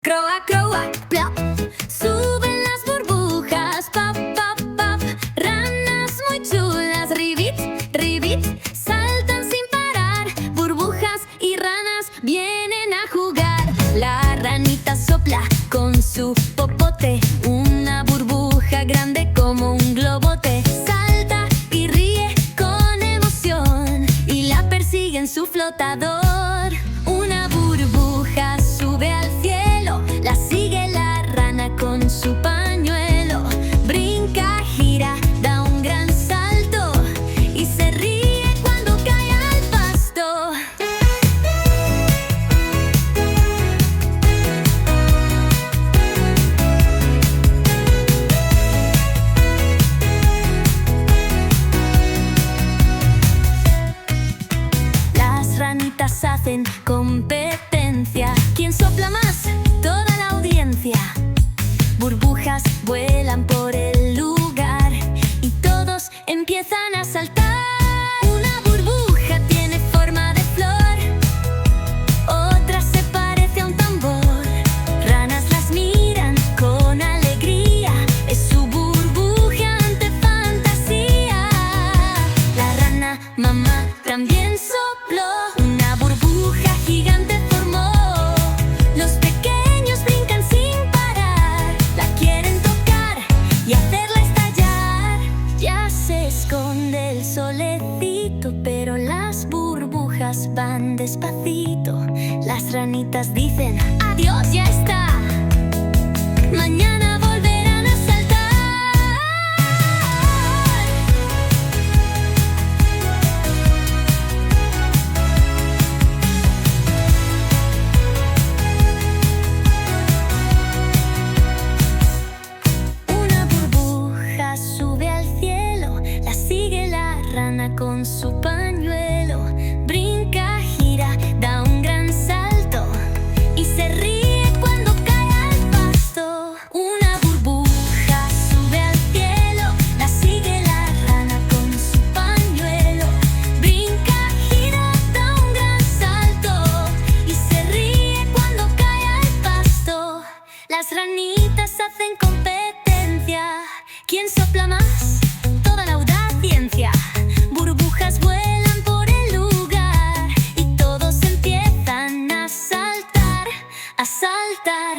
Croak, croak, plop. Suben las burbujas, pop, pop, pop. Ranas muy chulas, ribit, ribit. Saltan sin parar. Burbujas y ranas vienen a jugar. La ranita sopla con su popote. Una burbuja grande como un globote. Salta y ríe con emoción y la persigue en su flotador. Una burbuja sube al cielo, la sigue la rana con su pañuelo. Brinca, gira, da un gran salto y se ríe cuando cae al pasto. Las ranitas hacen competencia. ¿Quién sopla más? Toda la audiencia. Burbujas vuelan por el lugar y todos empiezan a saltar. Una burbuja tiene forma de flor, otra se parece a un tambor. Ranas las miran con alegría, es su burbujante fantasía. La rana mamá también sopló, una burbuja gigante formó. Los pequeños brincan sin parar, la quieren tocar y hacerla estallar. Ya se esconde el solecito, pero las burbujas van despacito. Las ranitas dicen adiós, ya está. Mañana volverán a saltar. Una burbuja sube al cielo, la sigue la rana con su pañuelo. Brinca, gira, da un gran salto y se ríe cuando cae al pasto. Una burbuja sube al cielo, la sigue la rana con su pañuelo. Brinca, gira, da un gran salto y se ríe cuando cae al pasto. Las ranitas hacen competencia. ¿Quién sopla más? Toda la audiencia. Burbujas vuelan por el lugar y todos empiezan a saltar, a saltar.